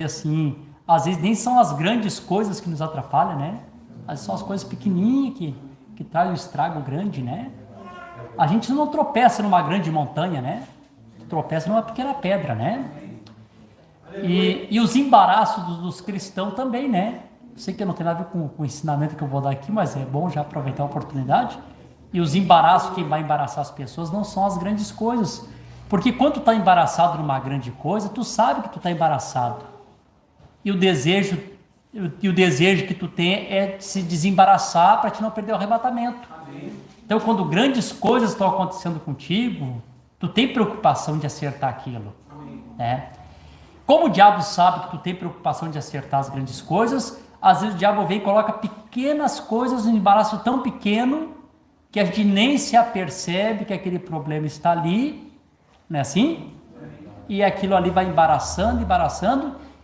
assim, às vezes nem são as grandes coisas que nos atrapalham, né? Às vezes são as coisas pequenininhas que trazem um estrago grande, né? A gente não tropeça numa grande montanha, né? Tropeça numa pequena pedra, né? E os embaraços dos cristãos também, né? Sei que não tem nada a ver com o ensinamento que eu vou dar aqui, mas é bom já aproveitar a oportunidade. E os embaraços que vai embaraçar as pessoas não são as grandes coisas. Porque quando tu está embaraçado numa grande coisa, tu sabe que tu está embaraçado. E o desejo que tu tem é se desembaraçar para te não perder o arrebatamento. Amém. Então, quando grandes coisas estão acontecendo contigo, tu tem preocupação de acertar aquilo, né? Como o diabo sabe que tu tem preocupação de acertar as grandes coisas, às vezes o diabo vem e coloca pequenas coisas, um embaraço tão pequeno que a gente nem se apercebe que aquele problema está ali, não é assim? E aquilo ali vai embaraçando,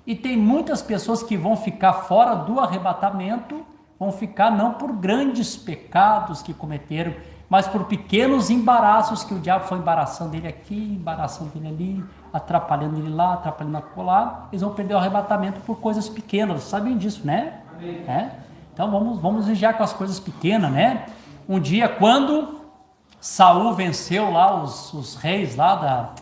e tem muitas pessoas que vão ficar fora do arrebatamento, vão ficar não por grandes pecados que cometeram, mas por pequenos embaraços que o diabo foi embaraçando ele aqui, embaraçando ele ali, atrapalhando ele lá, atrapalhando acolá. Eles vão perder o arrebatamento por coisas pequenas, vocês sabem disso, né? Então vamos vigiar com as coisas pequenas, né? Um dia, quando Saul venceu lá os reis lá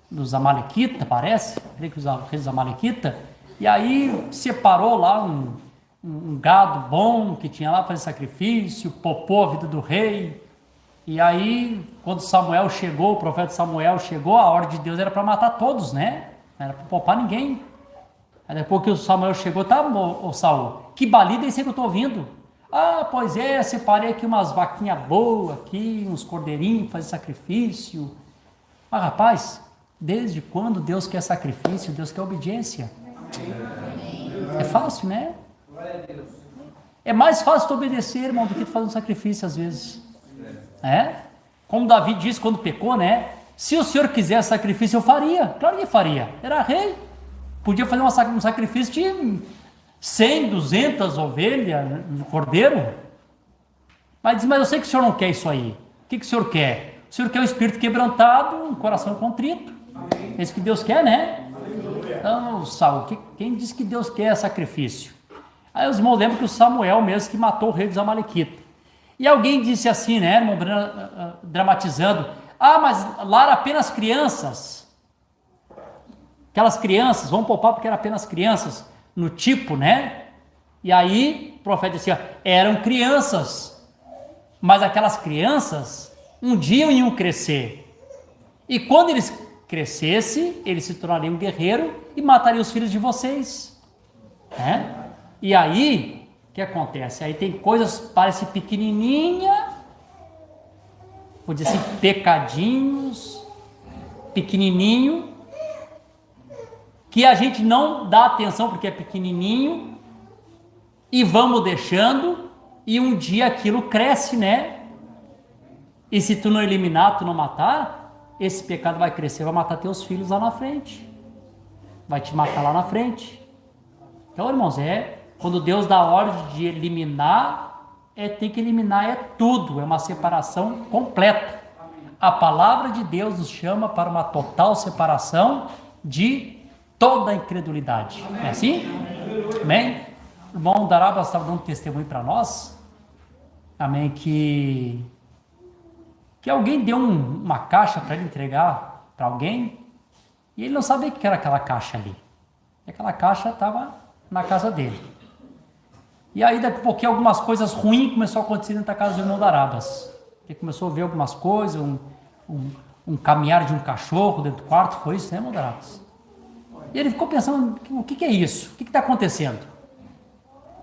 dos Amalequitas, parece, creio que os reis dos Amalequitas, e aí separou lá um gado bom que tinha lá para fazer sacrifício, poupou a vida do rei. E aí, quando Samuel chegou, o profeta Samuel chegou, a ordem de Deus era para matar todos, né? Não era para poupar ninguém. Aí depois que o Samuel chegou, tá, ô Saul, que balida é esse que eu estou ouvindo? Ah, pois é, separei aqui umas vaquinhas boas, aqui, uns cordeirinhos para fazer sacrifício. Mas rapaz, desde quando Deus quer sacrifício, Deus quer obediência? É fácil, né? É mais fácil tu obedecer, irmão, do que tu fazer um sacrifício às vezes. Como Davi disse quando pecou, né? Se o Senhor quiser sacrifício, eu faria. Claro que faria. Era rei. Podia fazer um sacrifício de 100, 200 ovelhas, um cordeiro. Mas diz, mas eu sei que o Senhor não quer isso aí. O que o Senhor quer? O Senhor quer um espírito quebrantado, um coração contrito. É isso que Deus quer, né? Então, Saul, quem disse que Deus quer sacrifício? Aí os irmãos lembram que o Samuel mesmo que matou o rei dos Amalequitas. E alguém disse assim, né, irmão, dramatizando, mas lá eram apenas crianças. Aquelas crianças, vamos poupar porque eram apenas crianças, no tipo, né? E aí o profeta disse, eram crianças, mas aquelas crianças um dia iam crescer. E quando eles crescessem, eles se tornariam um guerreiro e matariam os filhos de vocês. E aí, o que acontece? Aí tem coisas, parece pequenininha, vou dizer assim, pecadinhos, pequenininho, que a gente não dá atenção porque é pequenininho, e vamos deixando, e um dia aquilo cresce, né? E se tu não eliminar, tu não matar, esse pecado vai crescer, vai matar teus filhos lá na frente, vai te matar lá na frente. Então, irmãos, quando Deus dá ordem de eliminar, tem que eliminar tudo, é uma separação completa. A palavra de Deus nos chama para uma total separação de toda a incredulidade. Amém. É assim? Amém? O irmão Darabas estava dando testemunho para nós, amém, que alguém deu uma caixa para ele entregar para alguém, e ele não sabia o que era aquela caixa ali. E aquela caixa estava na casa dele. E aí, daqui a pouquinho, algumas coisas ruins começaram a acontecer dentro da casa do irmão Darabas. Ele começou a ver algumas coisas, um caminhar de um cachorro dentro do quarto, foi isso, né, irmão Darabas? E ele ficou pensando, o que é isso? O que está acontecendo?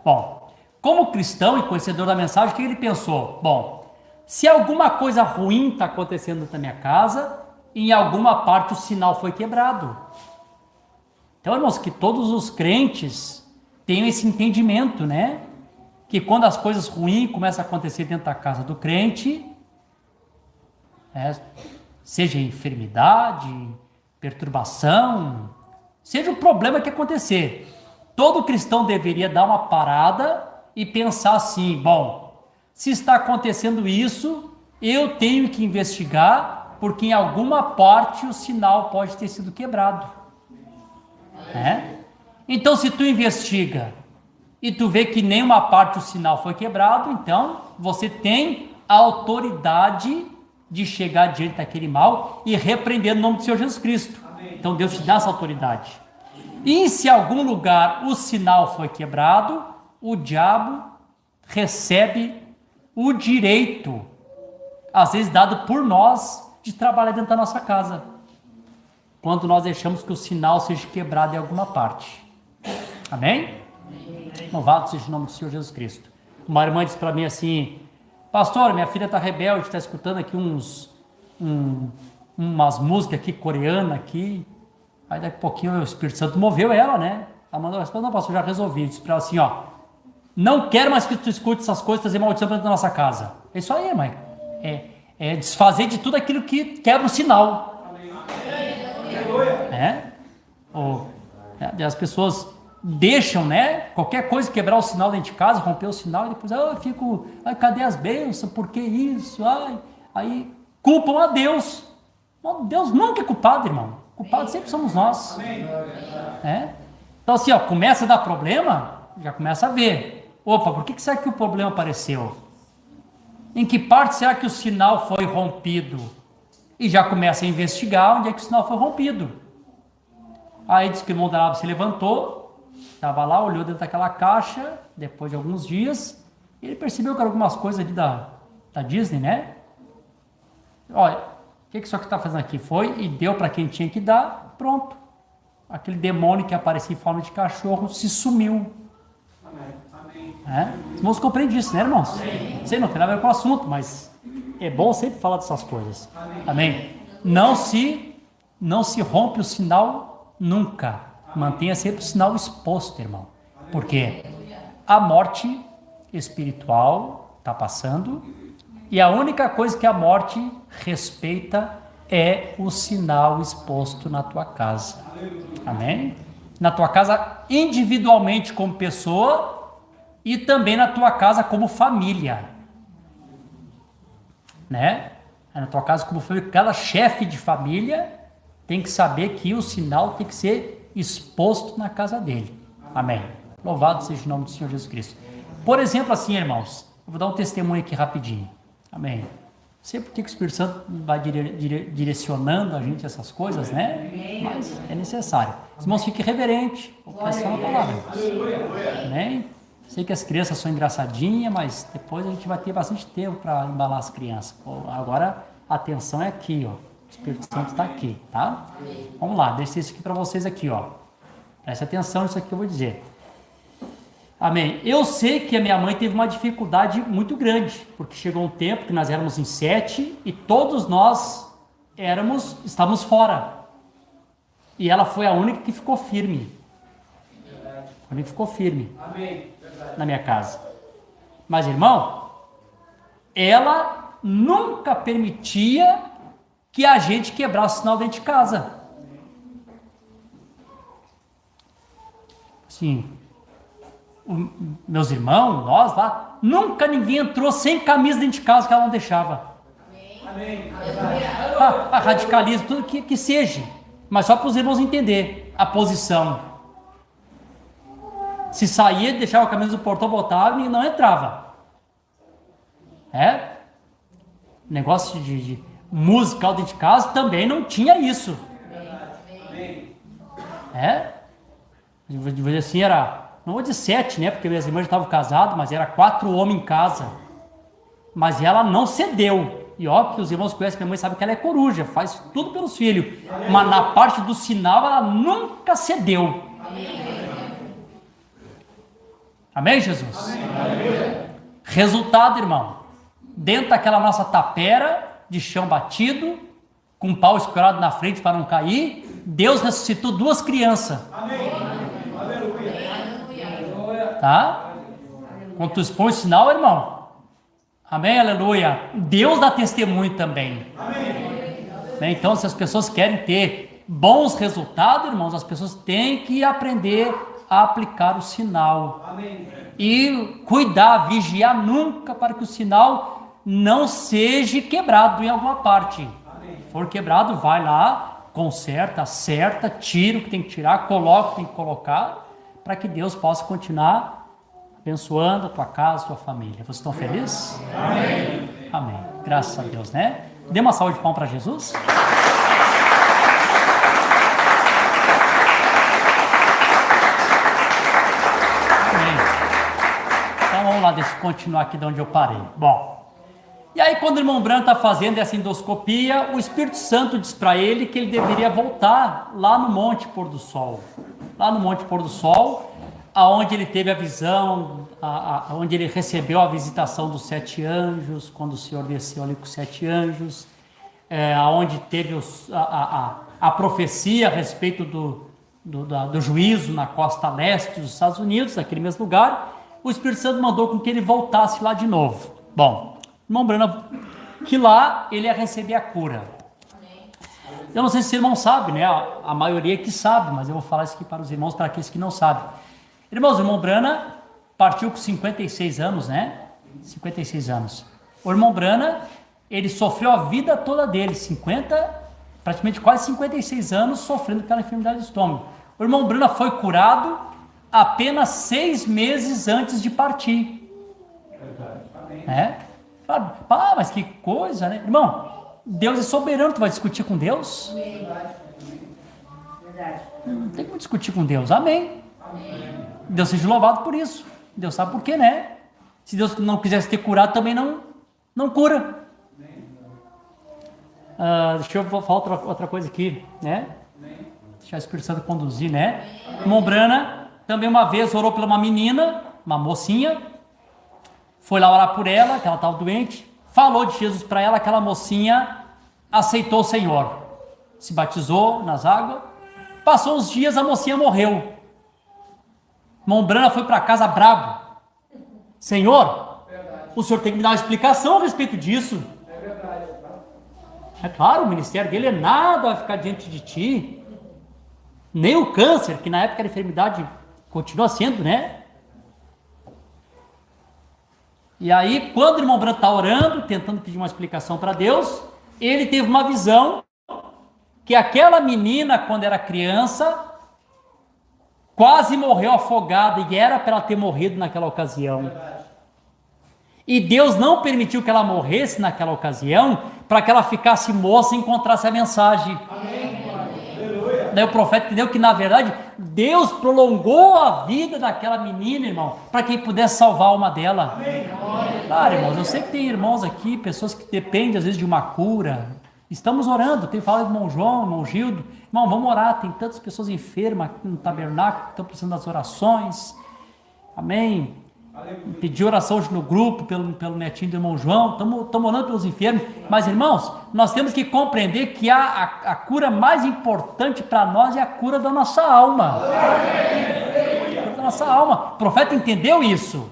Bom, como cristão e conhecedor da mensagem, o que ele pensou? Bom, se alguma coisa ruim está acontecendo dentro da minha casa, em alguma parte o sinal foi quebrado. Então, irmãos, que todos os crentes tenham esse entendimento, né? Que quando as coisas ruins começam a acontecer dentro da casa do crente, seja enfermidade, perturbação, seja o problema que acontecer, todo cristão deveria dar uma parada e pensar assim, bom, se está acontecendo isso, eu tenho que investigar, porque em alguma parte o sinal pode ter sido quebrado. Então, se tu investiga e tu vê que nenhuma parte do sinal foi quebrado, então você tem a autoridade de chegar diante daquele mal e repreender no nome do Senhor Jesus Cristo. Então Deus te dá essa autoridade. E se em algum lugar o sinal foi quebrado, o diabo recebe o direito, às vezes dado por nós, de trabalhar dentro da nossa casa, quando nós deixamos que o sinal seja quebrado em alguma parte. Amém? Louvado seja o nome do Senhor Jesus Cristo. Uma irmã disse para mim assim: pastor, minha filha está rebelde, está escutando aqui umas músicas aqui coreanas aqui. Aí daqui a pouquinho o Espírito Santo moveu ela, né? Ela mandou a resposta: não, pastor, já resolvi. Eu disse para ela assim, ó: não quero mais que tu escute essas coisas, trazer maldição para dentro da nossa casa. É isso aí, mãe. É desfazer de tudo aquilo que quebra o sinal. As pessoas deixam, né? Qualquer coisa quebrar o sinal dentro de casa, romper o sinal, e depois eu fico, cadê as bênçãos? Por que isso? Aí culpam a Deus. Deus nunca é culpado, irmão. Culpado sempre somos nós. Então assim, começa a dar problema, já começa a ver. Opa, por que será que o problema apareceu? Em que parte será que o sinal foi rompido? E já começa a investigar onde é que o sinal foi rompido. Aí diz que o irmão da Arábia se levantou, estava lá, olhou dentro daquela caixa, depois de alguns dias, ele percebeu que eram algumas coisas ali da Disney, né? Olha, o que isso aqui está fazendo aqui? Foi e deu para quem tinha que dar, pronto. Aquele demônio que aparecia em forma de cachorro se sumiu. Os irmãos compreendem isso, né, irmãos? Sei, não tem nada a ver com o assunto, mas é bom sempre falar dessas coisas. Amém? Não se rompe o sinal nunca. Mantenha sempre o sinal exposto, irmão. Porque a morte espiritual está passando e a única coisa que a morte respeita é o sinal exposto na tua casa. Amém? Na tua casa individualmente como pessoa e também na tua casa como família. Né? Na tua casa como família, cada chefe de família tem que saber que o sinal tem que ser exposto na casa dele. Amém. Louvado seja o nome do Senhor Jesus Cristo. Por exemplo, assim, irmãos, eu vou dar um testemunho aqui rapidinho. Amém. Não sei por que o Espírito Santo vai direcionando a gente essas coisas, né? Mas é necessário. Os irmãos, fiquem reverentes. Presta na palavra. Amém. Sei que as crianças são engraçadinhas, mas depois a gente vai ter bastante tempo para embalar as crianças. Agora a atenção é aqui, ó. O Espírito Santo está aqui, tá? Vamos lá, deixa isso aqui para vocês aqui, ó. Preste atenção nisso aqui que eu vou dizer. Amém. Eu sei que a minha mãe teve uma dificuldade muito grande, porque chegou um tempo que nós éramos em 7 e todos nós estávamos fora. E ela foi a única que ficou firme. A única que ficou firme. Amém. Na minha casa. Mas, irmão, ela nunca permitia que a gente quebrasse o sinal dentro de casa. Sim. Meus irmãos, nós lá, nunca ninguém entrou sem camisa dentro de casa que ela não deixava. Amém. Radicalismo, tudo que seja. Mas só para os irmãos entenderem a posição. Se saía, deixava a camisa do portão, botava e não entrava. Negócio de musical dentro de casa também não tinha isso. Vou dizer assim, não vou dizer 7, né? Porque minhas irmãs já estavam casadas, mas era 4 homens em casa. Mas ela não cedeu. E ó, que os irmãos conhecem minha mãe, sabem que ela é coruja, faz tudo pelos filhos. Mas na parte do sinal, ela nunca cedeu. Amém, Jesus? Amém. Resultado, irmão, dentro daquela nossa tapera de chão batido, com um pau escorado na frente para não cair, Deus ressuscitou 2 crianças. Amém. Tá? Quando tu expõe o sinal, irmão. Amém, aleluia. Deus dá testemunho também. Amém. Então, se as pessoas querem ter bons resultados, irmãos, as pessoas têm que aprender a aplicar o sinal. Amém. E cuidar, vigiar nunca para que o sinal não seja quebrado em alguma parte. Amém. Se for quebrado, vai lá, conserta, acerta, tira o que tem que tirar, coloca o que tem que colocar, para que Deus possa continuar abençoando a tua casa, a tua família. Vocês estão felizes? Amém. Amém. Graças a Deus, né? Dê uma salva de palmas para Jesus. Vamos lá, deixa eu continuar aqui de onde eu parei. Bom, e aí quando o irmão Branham está fazendo essa endoscopia, o Espírito Santo diz para ele que ele deveria voltar lá no Monte Pôr do Sol. Lá no Monte Pôr do Sol, aonde ele teve a visão, onde ele recebeu a visitação dos 7 anjos, quando o Senhor desceu ali com os 7 anjos, aonde teve a profecia a respeito do juízo na costa leste dos Estados Unidos, naquele mesmo lugar. O Espírito Santo mandou com que ele voltasse lá de novo. Bom, o irmão Branham, que lá ele ia receber a cura. Eu não sei se o irmão sabe, né? A maioria que sabe, mas eu vou falar isso aqui para os irmãos, para aqueles que não sabem. Irmãos, o irmão Branham partiu com 56 anos, né? 56 anos. O irmão Branham, ele sofreu a vida toda dele, praticamente quase 56 anos, sofrendo aquela enfermidade do estômago. O irmão Branham foi curado apenas 6 meses antes de partir. Mas que coisa, né? Irmão, Deus é soberano, tu vai discutir com Deus? Não tem como discutir com Deus, amém. Deus seja louvado por isso. Deus sabe por quê, né? Se Deus não quisesse ter curado, também não cura. Deixa eu falar outra coisa aqui, né? Deixar o Espírito Santo conduzir, né? Irmão Branham também uma vez orou pela uma menina, uma mocinha, foi lá orar por ela, que ela estava doente, falou de Jesus para ela, aquela mocinha aceitou o Senhor, se batizou nas águas, passou uns dias, a mocinha morreu. Irmão Branham foi para casa brabo. Senhor, o senhor tem que me dar uma explicação a respeito disso. É claro, o ministério dele nada vai ficar diante de ti, nem o câncer, que na época era enfermidade, continua sendo, né? E aí, quando o irmão Branham está orando, tentando pedir uma explicação para Deus, ele teve uma visão que aquela menina, quando era criança, quase morreu afogada, e era para ela ter morrido naquela ocasião. E Deus não permitiu que ela morresse naquela ocasião, para que ela ficasse moça e encontrasse a mensagem. Amém. Daí o profeta entendeu que, na verdade, Deus prolongou a vida daquela menina, irmão, para que ele pudesse salvar a alma dela. Amém. Claro, irmãos, eu sei que tem irmãos aqui, pessoas que dependem, às vezes, de uma cura. Estamos orando, tem falado do irmão João, irmão Gildo. Irmão, vamos orar, tem tantas pessoas enfermas aqui no tabernáculo que estão precisando das orações. Amém. Pedi oração hoje no grupo, pelo netinho do irmão João, estamos orando pelos enfermos. Mas, irmãos, nós temos que compreender que a cura mais importante para nós é a cura da nossa alma. A cura da nossa alma. O profeta entendeu isso.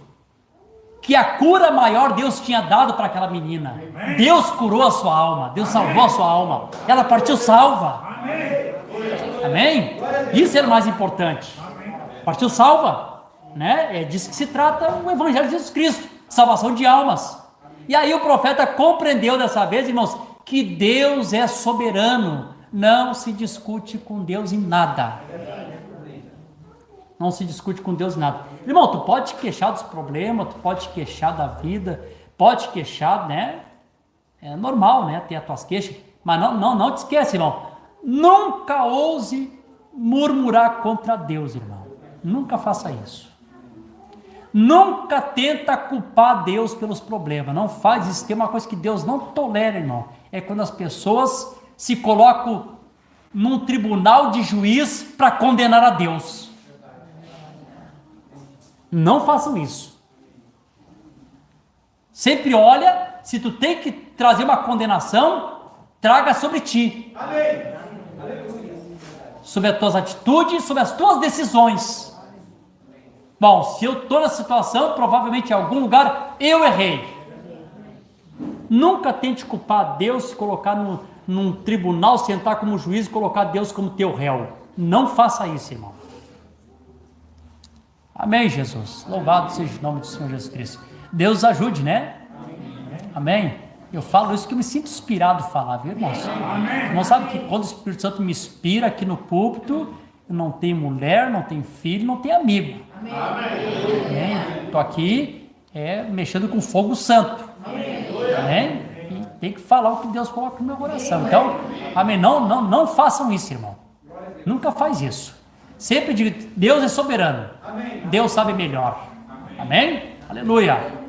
Que a cura maior Deus tinha dado para aquela menina. Deus curou a sua alma, Deus salvou a sua alma. Ela partiu salva. Amém? Isso era o mais importante. Partiu salva. Né? É disso que se trata o Evangelho de Jesus Cristo, salvação de almas. E aí o profeta compreendeu dessa vez, irmãos, que Deus é soberano, não se discute com Deus em nada. Não se discute com Deus em nada. Irmão, tu pode te queixar dos problemas, tu pode te queixar da vida, pode te queixar, né? É normal, né? Ter as tuas queixas, mas não te esquece, irmão. Nunca ouse murmurar contra Deus, irmão. Nunca faça isso. Nunca tenta culpar Deus pelos problemas, não faz isso. Tem uma coisa que Deus não tolera, irmão, é quando as pessoas se colocam num tribunal de juiz para condenar a Deus. Não façam isso. Sempre olha, se tu tem que trazer uma condenação, traga sobre ti. Amém. Sobre as tuas atitudes, sobre as tuas decisões. Bom, se eu estou nessa situação, provavelmente em algum lugar eu errei. Nunca tente culpar Deus, se colocar num tribunal, sentar como juiz e colocar Deus como teu réu. Não faça isso, irmão. Amém, Jesus. Louvado seja o nome do Senhor Jesus Cristo. Deus ajude, né? Amém. Eu falo isso que eu me sinto inspirado a falar, viu, irmãos? Irmão, sabe que quando o Espírito Santo me inspira aqui no púlpito, não tenho mulher, não tenho filho, não tenho amigo. Estou aqui mexendo com fogo santo. Amém? E tem que falar o que Deus coloca no meu coração. Então, amém? Não façam isso, irmão. Nunca faz isso. Sempre diga, Deus é soberano. Deus sabe melhor. Amém? Aleluia.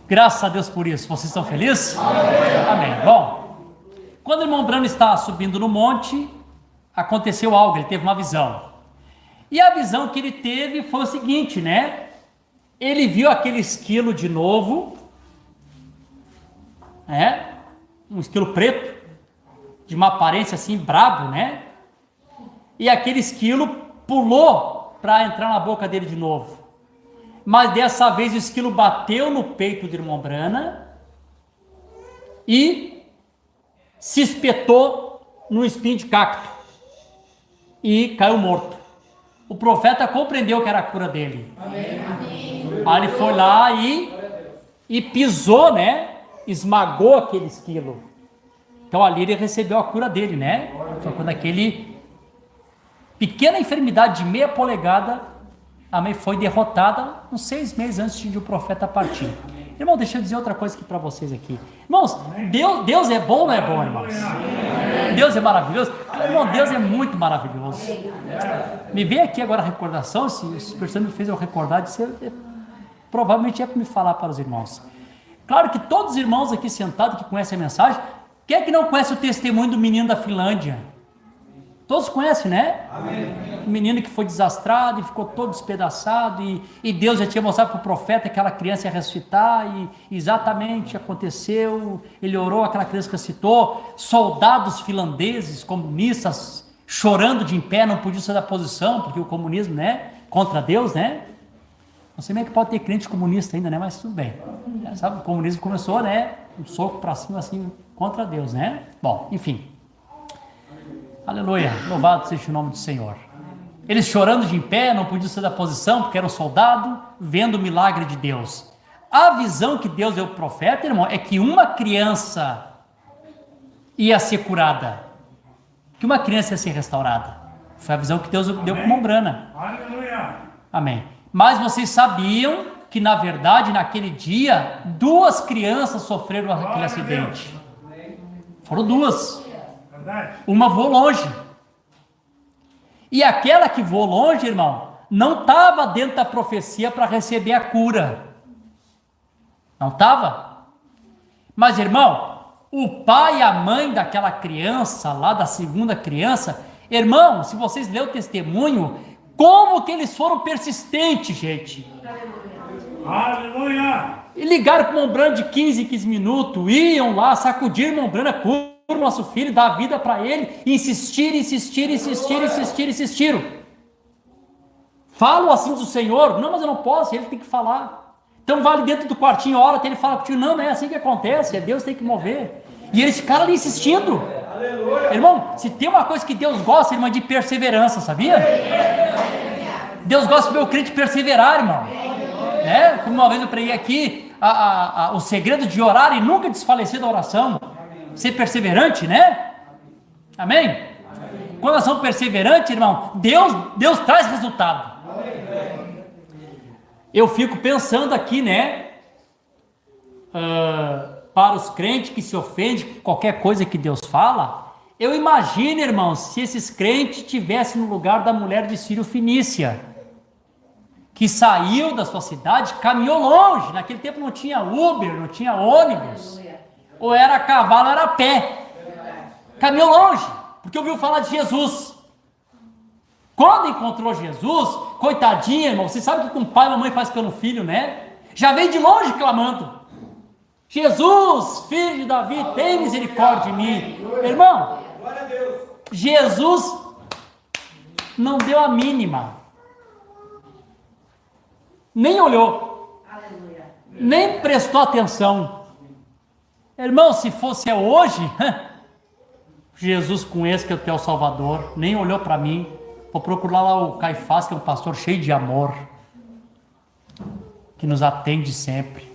Graças a Deus por isso. Vocês estão felizes? Amém. Bom, quando o irmão Branham está subindo no monte, aconteceu algo, ele teve uma visão. E a visão que ele teve foi o seguinte, né? Ele viu aquele esquilo de novo, um esquilo preto, de uma aparência assim, brabo, né? E aquele esquilo pulou para entrar na boca dele de novo. Mas dessa vez o esquilo bateu no peito do irmão Branham e se espetou no espinho de cacto e caiu morto. O profeta compreendeu que era a cura dele. Aí ele foi lá e pisou, né? Esmagou aquele esquilo. Então ali ele recebeu a cura dele, né? Foi quando aquele pequena enfermidade de meia polegada, amém, foi derrotada uns 6 meses antes de o profeta partir. Irmão, deixa eu dizer outra coisa aqui para vocês aqui. Irmãos, Deus é bom ou não é bom, irmãos? Deus é maravilhoso? Irmão, Deus é muito maravilhoso. Me veio aqui agora a recordação, se o Espírito Santo me fez eu recordar disso, provavelmente é para me falar para os irmãos. Claro que todos os irmãos aqui sentados que conhecem a mensagem, quem é que não conhece o testemunho do menino da Finlândia? Todos conhecem, né? Amém. O menino que foi desastrado e ficou todo despedaçado e Deus já tinha mostrado para o profeta que aquela criança ia ressuscitar e exatamente aconteceu, ele orou, aquela criança ressuscitou, soldados finlandeses, comunistas, chorando de em pé, não podiam sair da posição, porque o comunismo, né, contra Deus, né? Não sei como é que pode ter crente comunista ainda, né? Mas tudo bem. Sabe, o comunismo começou, né, um soco para cima assim, contra Deus, né? Bom, enfim. Aleluia, louvado seja o nome do Senhor. Eles chorando de em pé, não podiam sair da posição, porque era um soldado, vendo o milagre de Deus. A visão que Deus deu ao profeta, irmão, é que uma criança ia ser curada, que uma criança ia ser restaurada. Foi a visão que Deus deu para o irmão Branham. Aleluia. Amém. Mas vocês sabiam que, na verdade, naquele dia, 2 crianças sofreram aquele acidente. Foram 2. Uma voou longe. E aquela que voou longe, irmão, não estava dentro da profecia para receber a cura. Não estava. Mas, irmão, o pai e a mãe daquela criança, lá da segunda criança, irmão, se vocês lerem o testemunho, como que eles foram persistentes, gente. Aleluia! E ligaram para o irmão Branham de 15 em 15 minutos, iam lá, sacudiram o irmão Branham, o nosso filho, dar a vida para ele, insistiram. Falam assim do Senhor, não, mas eu não posso, ele tem que falar. Então vai ali dentro do quartinho, ora, até ele fala contigo, não é assim que acontece, é Deus que tem que mover. E eles ficaram ali insistindo. Irmão, se tem uma coisa que Deus gosta, irmão, é de perseverança, sabia? Deus gosta de ver o crente perseverar, irmão. Como uma vez eu preguei aqui, o segredo de orar e nunca desfalecer da oração. Ser perseverante, né? Amém? Quando nós somos perseverantes, irmão, Deus traz resultado. Eu fico pensando aqui, né? Para os crentes que se ofendem com qualquer coisa que Deus fala, eu imagino, irmão, se esses crentes estivessem no lugar da mulher de Ciro Fenícia, que saiu da sua cidade, caminhou longe. Naquele tempo não tinha Uber, não tinha ônibus. Ou era a cavalo, ou era a pé. Caminhou longe, porque ouviu falar de Jesus. Quando encontrou Jesus, coitadinha, irmão, você sabe o que um pai e uma mãe faz pelo filho, né? Já veio de longe clamando. Jesus, filho de Davi, tem misericórdia de mim. Irmão, Jesus não deu a mínima. Nem olhou. Nem prestou atenção. Irmão, se fosse hoje, Jesus com esse que é o teu Salvador, nem olhou para mim, vou procurar lá o Caifás, que é um pastor cheio de amor, que nos atende sempre.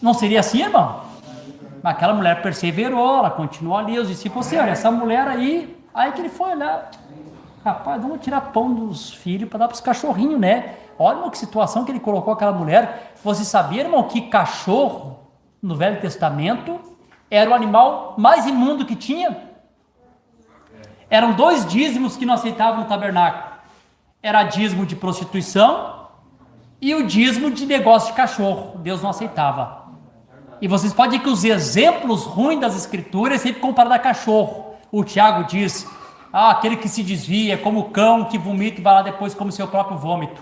Não seria assim, irmão? Mas aquela mulher perseverou, ela continuou ali, os discípulos assim, olha, essa mulher aí que ele foi olhar. Rapaz, vamos tirar pão dos filhos para dar para os cachorrinhos, né? Olha, irmão, que situação que ele colocou aquela mulher. Você sabia, irmão, que cachorro, no Velho Testamento, era o animal mais imundo que tinha? Eram 2 dízimos que não aceitavam no tabernáculo. Era dízimo de prostituição e o dízimo de negócio de cachorro. Deus não aceitava. E vocês podem ver que os exemplos ruins das escrituras é sempre comparado a cachorro. O Tiago diz, aquele que se desvia, como o cão que vomita e vai lá depois come seu próprio vômito.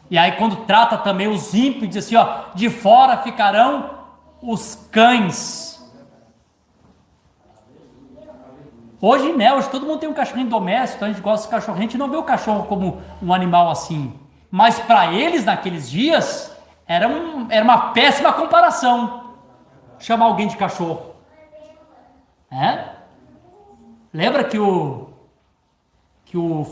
E aí quando trata também os ímpios, diz assim, de fora ficarão os cães. Hoje, né, hoje todo mundo tem um cachorrinho doméstico, então a gente gosta de cachorro, a gente não vê o cachorro como um animal assim. Mas para eles, naqueles dias, era uma péssima comparação chamar alguém de cachorro. Lembra que o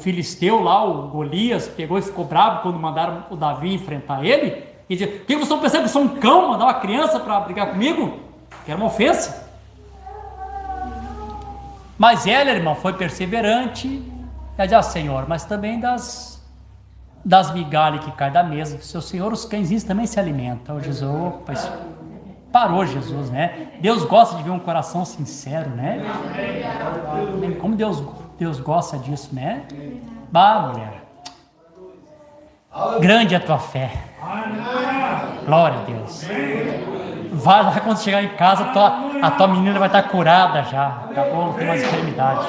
filisteu lá, o Golias, pegou e ficou bravo quando mandaram o Davi enfrentar ele? E dizia, o que vocês estão pensando que eu sou um cão, mandar uma criança para brigar comigo? Que era uma ofensa. Mas ela, irmão, foi perseverante, ela disse, Senhor, mas também das migalhas que caem da mesa do seu Senhor, os cãezinhos também se alimentam. Jesus, parou Jesus, né? Deus gosta de ver um coração sincero, né? Como Deus gosta disso, né? Mulher, grande é a tua fé. Glória a Deus. Vai lá, quando chegar em casa, a tua menina vai estar curada já. Acabou, não tem mais enfermidade.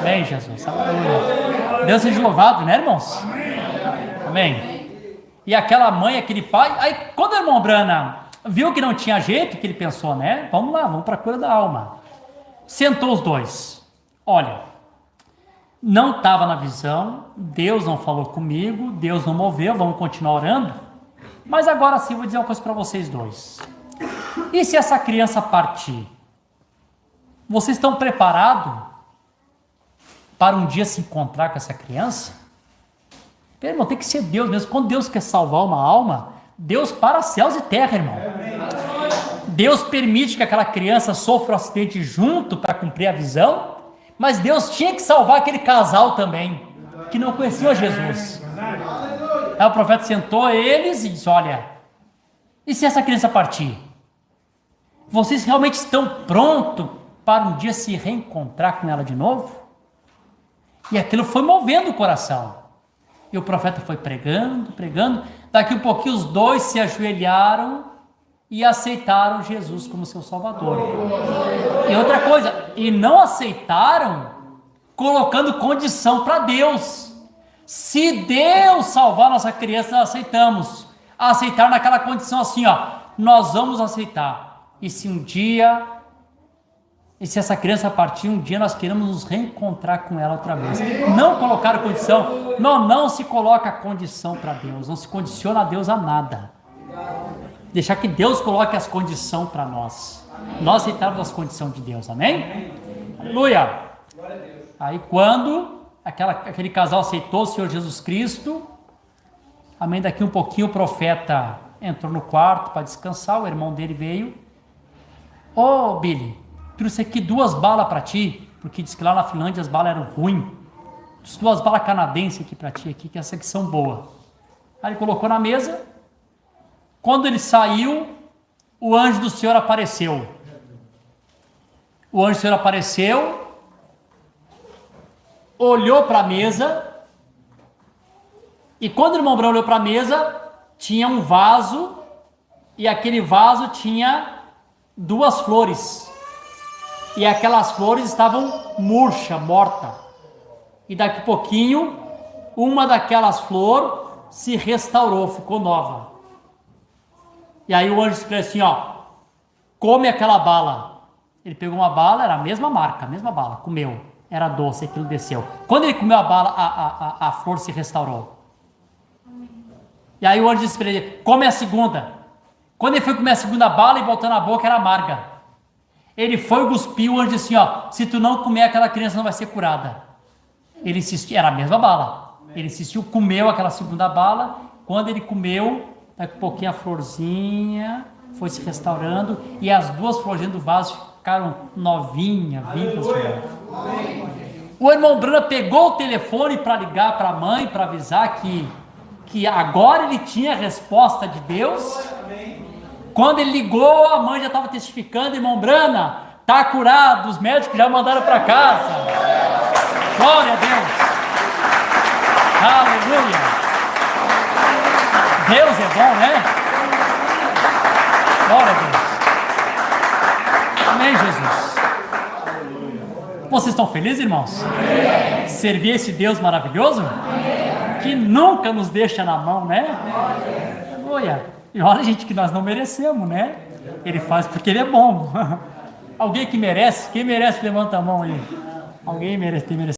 Amém, Jesus. Aleluia. Deus seja louvado, né, irmãos? Amém. E aquela mãe, aquele pai. Aí, quando o irmão Brana viu que não tinha jeito, que ele pensou, né? Vamos lá, vamos para a cura da alma. Sentou os dois. Olha, não estava na visão, Deus não falou comigo, Deus não moveu, vamos continuar orando. Mas agora sim, vou dizer uma coisa para vocês dois. E se essa criança partir? Vocês estão preparados para um dia se encontrar com essa criança? Irmão, tem que ser Deus mesmo. Quando Deus quer salvar uma alma, Deus para céus e terra, irmão. Deus permite que aquela criança sofra um acidente junto para cumprir a visão, mas Deus tinha que salvar aquele casal também, que não conhecia Jesus. Aí o profeta sentou eles e disse, olha, e se essa criança partir? Vocês realmente estão prontos para um dia se reencontrar com ela de novo? E aquilo foi movendo o coração. E o profeta foi pregando, daqui um pouquinho os dois se ajoelharam e aceitaram Jesus como seu Salvador. E outra coisa, e não aceitaram colocando condição para Deus. Se Deus salvar nossa criança, nós aceitamos. Aceitar naquela condição assim, nós vamos aceitar. E se essa criança partir um dia, nós queremos nos reencontrar com ela outra vez. Não colocar condição, não se coloca condição para Deus, não se condiciona a Deus a nada. Deixar que Deus coloque as condições para nós. Nós aceitamos as condições de Deus, amém? Aleluia! Aí quando aquele casal aceitou o Senhor Jesus Cristo, amém, daqui um pouquinho o profeta entrou no quarto para descansar, o irmão dele veio. Billy, trouxe aqui 2 balas para ti, porque diz que lá na Finlândia as balas eram ruins. 2 balas canadenses aqui para ti, aqui, que essas aqui são boas. Aí ele colocou na mesa. Quando ele saiu, o anjo do Senhor apareceu. O anjo do Senhor apareceu, olhou para a mesa, e quando o irmão Brão olhou para a mesa, tinha um vaso, e aquele vaso tinha 2 flores. E aquelas flores estavam murcha, morta. E daqui a pouquinho, uma daquelas flores se restaurou, ficou nova. E aí o anjo disse assim, come aquela bala. Ele pegou uma bala, era a mesma marca, a mesma bala, comeu. Era doce, aquilo desceu. Quando ele comeu a bala, a flor se restaurou. E aí o anjo disse para ele, come a segunda. Quando ele foi comer a segunda bala e botou na boca, era amarga. Ele foi e cuspiu, o anjo disse assim, se tu não comer, aquela criança não vai ser curada. Ele insistiu, era a mesma bala. Ele insistiu, comeu aquela segunda bala. Quando ele comeu, daqui a pouquinho a florzinha foi se restaurando e as 2 florzinhas do vaso ficaram novinhas, vivas de novo. O irmão Brana pegou o telefone para ligar para a mãe, para avisar que agora ele tinha a resposta de Deus. Quando ele ligou, a mãe já estava testificando: irmão Brana, está curado, os médicos já mandaram para casa. Glória a Deus. Aleluia. Deus é bom, né? Glória a Deus. Amém, Jesus. Vocês estão felizes, irmãos? Amém. Servir esse Deus maravilhoso? Amém. Que nunca nos deixa na mão, né? Aleluia. E olha, gente, que nós não merecemos, né? Ele faz porque ele é bom. Alguém que merece? Quem merece, levanta a mão aí. Alguém merece, tem merecido.